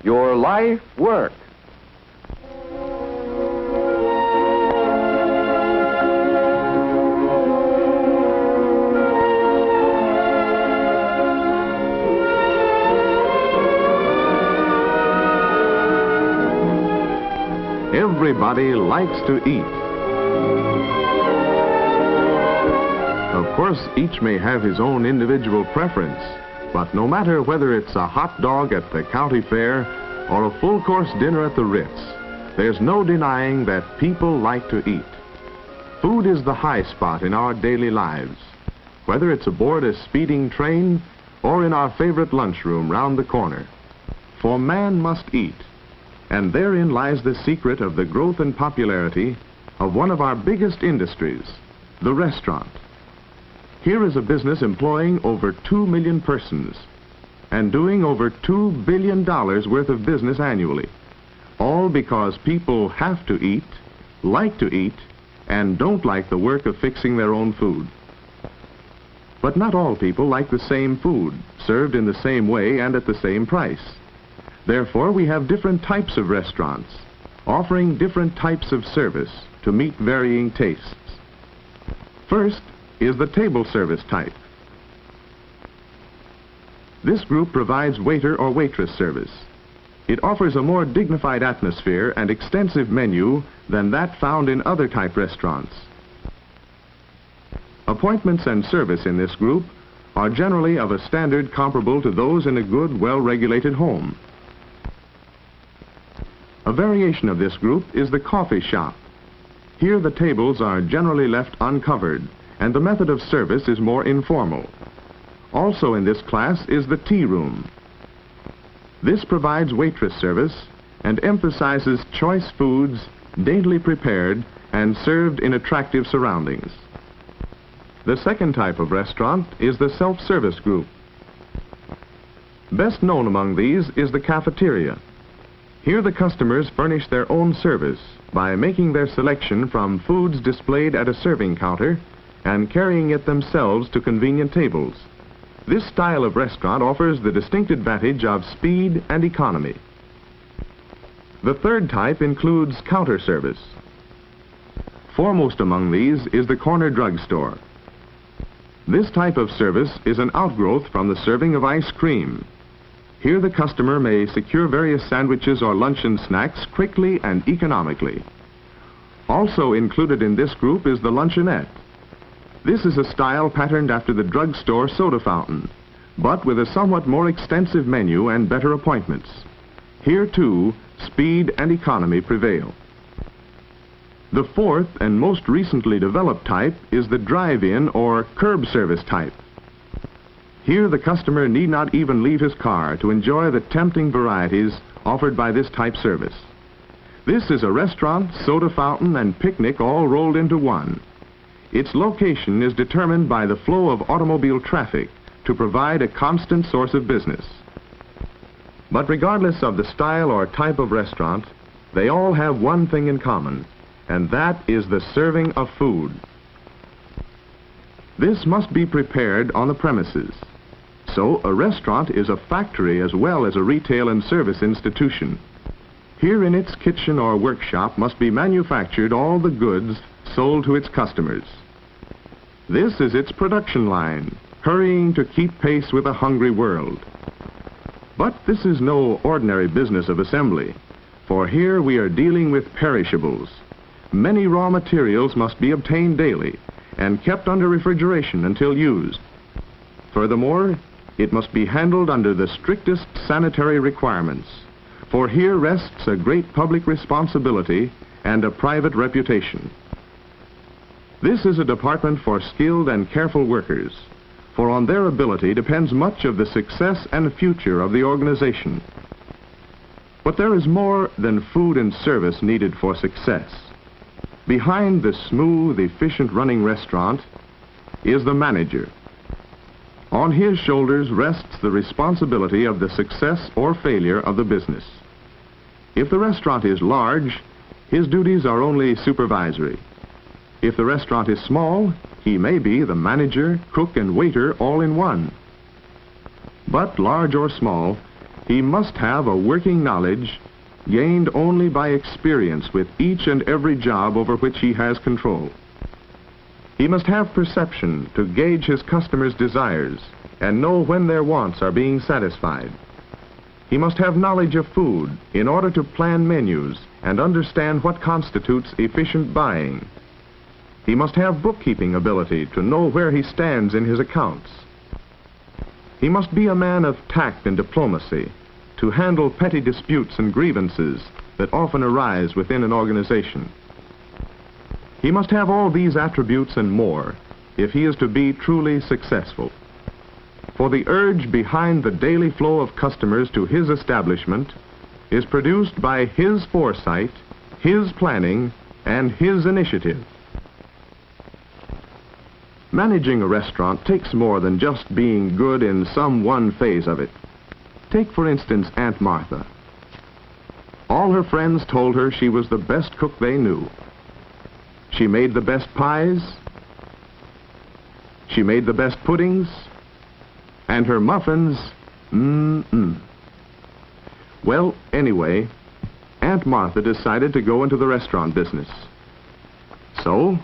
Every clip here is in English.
your life work. Everybody likes to eat. Of course, each may have his own individual preference, but no matter whether it's a hot dog at the county fair or a full-course dinner at the Ritz, there's no denying that people like to eat. Food is the high spot in our daily lives, whether it's aboard a speeding train or in our favorite lunchroom round the corner. For man must eat, and therein lies the secret of the growth and popularity of one of our biggest industries, the restaurant. Here is a business employing over 2 million persons and doing over $2 billion worth of business annually, all because people have to eat, like to eat, and don't like the work of fixing their own food. But not all people like the same food, served in the same way and at the same price. Therefore, we have different types of restaurants, offering different types of service to meet varying tastes. First is the table service type. This group provides waiter or waitress service. It offers a more dignified atmosphere and extensive menu than that found in other type restaurants. Appointments and service in this group are generally of a standard comparable to those in a good, well-regulated home. A variation of this group is the coffee shop. Here the tables are generally left uncovered, and the method of service is more informal. Also in this class is the tea room. This provides waitress service and emphasizes choice foods, daintily prepared and served in attractive surroundings. The second type of restaurant is the self-service group. Best known among these is the cafeteria. Here the customers furnish their own service by making their selection from foods displayed at a serving counter and carrying it themselves to convenient tables. This style of restaurant offers the distinct advantage of speed and economy. The third type includes counter service. Foremost among these is the corner drugstore. This type of service is an outgrowth from the serving of ice cream. Here the customer may secure various sandwiches or luncheon snacks quickly and economically. Also included in this group is the luncheonette. This is a style patterned after the drugstore soda fountain, but with a somewhat more extensive menu and better appointments. Here too, speed and economy prevail. The fourth and most recently developed type is the drive-in or curb service type. Here the customer need not even leave his car to enjoy the tempting varieties offered by this type service. This is a restaurant, soda fountain, and picnic all rolled into one. Its location is determined by the flow of automobile traffic to provide a constant source of business. But regardless of the style or type of restaurant, they all have one thing in common, and that is the serving of food. This must be prepared on the premises. So a restaurant is a factory as well as a retail and service institution. Here in its kitchen or workshop must be manufactured all the goods sold to its customers. This is its production line, hurrying to keep pace with a hungry world. But this is no ordinary business of assembly, for here we are dealing with perishables. Many raw materials must be obtained daily and kept under refrigeration until used. Furthermore, it must be handled under the strictest sanitary requirements, for here rests a great public responsibility and a private reputation. This is a department for skilled and careful workers, for on their ability depends much of the success and future of the organization. But there is more than food and service needed for success. Behind the smooth, efficient running restaurant is the manager. On his shoulders rests the responsibility of the success or failure of the business. If the restaurant is large, his duties are only supervisory. If the restaurant is small, he may be the manager, cook, and waiter all in one. But large or small, He must have a working knowledge gained only by experience with each and every job over which he has control. He must have perception to gauge his customers' desires and know when their wants are being satisfied. He must have knowledge of food in order to plan menus and understand what constitutes efficient buying. He must have bookkeeping ability to know where he stands in his accounts. He must be a man of tact and diplomacy to handle petty disputes and grievances that often arise within an organization. He must have all these attributes and more if he is to be truly successful. For the urge behind the daily flow of customers to his establishment is produced by his foresight, his planning, and his initiative. Managing a restaurant takes more than just being good in some one phase of it. Take, for instance, Aunt Martha. All her friends told her she was the best cook they knew. She made the best pies. She made the best puddings. And her muffins, Well, anyway, Aunt Martha decided to go into the restaurant business. So,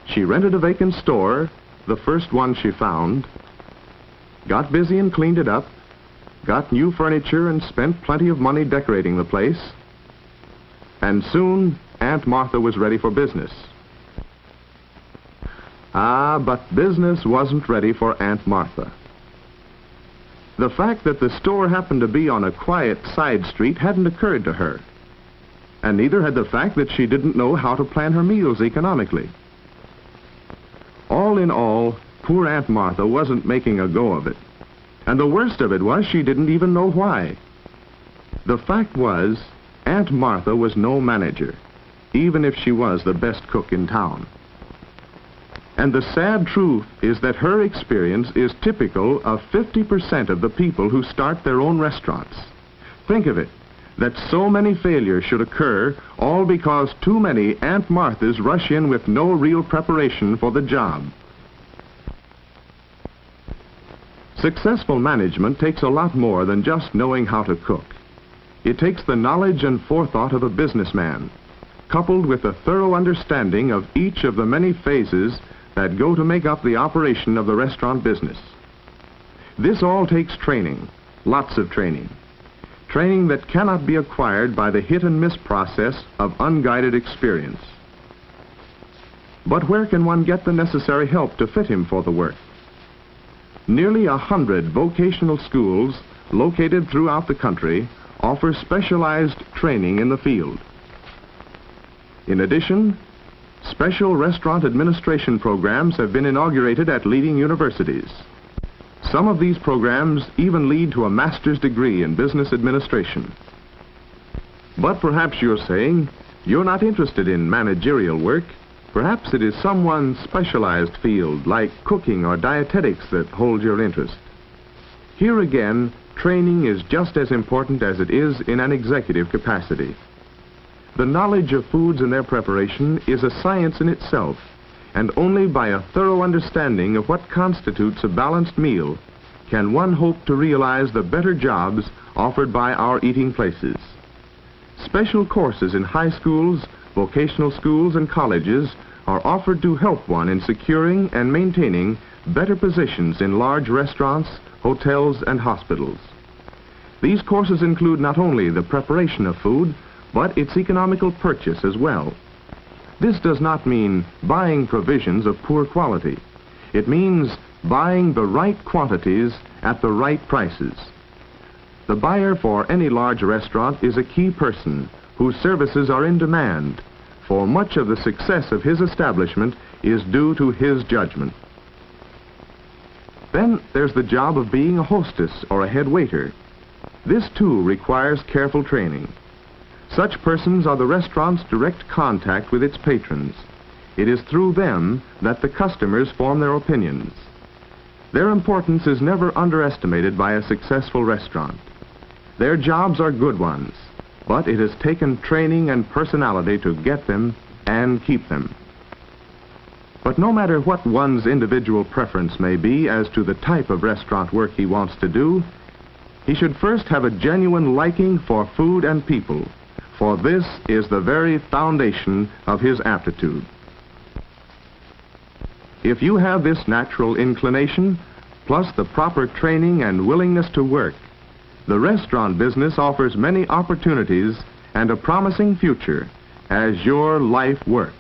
she rented a vacant store, the first one she found, got busy and cleaned it up, got new furniture and spent plenty of money decorating the place, and soon Aunt Martha was ready for business. But business wasn't ready for Aunt Martha. The fact that the store happened to be on a quiet side street hadn't occurred to her, and neither had the fact that she didn't know how to plan her meals economically. All in all, poor Aunt Martha wasn't making a go of it, and the worst of it was she didn't even know why. The fact was, Aunt Martha was no manager, even if she was the best cook in town. And the sad truth is that her experience is typical of 50% of the people who start their own restaurants. Think of it, that so many failures should occur all because too many Aunt Marthas rush in with no real preparation for the job. Successful management takes a lot more than just knowing how to cook. It takes the knowledge and forethought of a businessman, coupled with a thorough understanding of each of the many phases that go to make up the operation of the restaurant business. This all takes training, lots of training. Training that cannot be acquired by the hit and miss process of unguided experience. But where can one get the necessary help to fit him for the work? Nearly 100 vocational schools located throughout the country offer specialized training in the field. In addition, special restaurant administration programs have been inaugurated at leading universities. Some of these programs even lead to a master's degree in business administration. But perhaps you're saying you're not interested in managerial work. Perhaps it is some specialized field like cooking or dietetics that holds your interest. Here again, training is just as important as it is in an executive capacity. The knowledge of foods and their preparation is a science in itself, and only by a thorough understanding of what constitutes a balanced meal can one hope to realize the better jobs offered by our eating places. Special courses in high schools, vocational schools, and colleges are offered to help one in securing and maintaining better positions in large restaurants, hotels, and hospitals. These courses include not only the preparation of food, but its economical purchase as well. This does not mean buying provisions of poor quality. It means buying the right quantities at the right prices. The buyer for any large restaurant is a key person whose services are in demand, for much of the success of his establishment is due to his judgment. Then there's the job of being a hostess or a head waiter. This too requires careful training. Such persons are the restaurant's direct contact with its patrons. It is through them that the customers form their opinions. Their importance is never underestimated by a successful restaurant. Their jobs are good ones, but it has taken training and personality to get them and keep them. But no matter what one's individual preference may be as to the type of restaurant work he wants to do, He should first have a genuine liking for food and people, for this is the very foundation of his aptitude. If you have this natural inclination, plus the proper training and willingness to work, the restaurant business offers many opportunities and a promising future as your life work.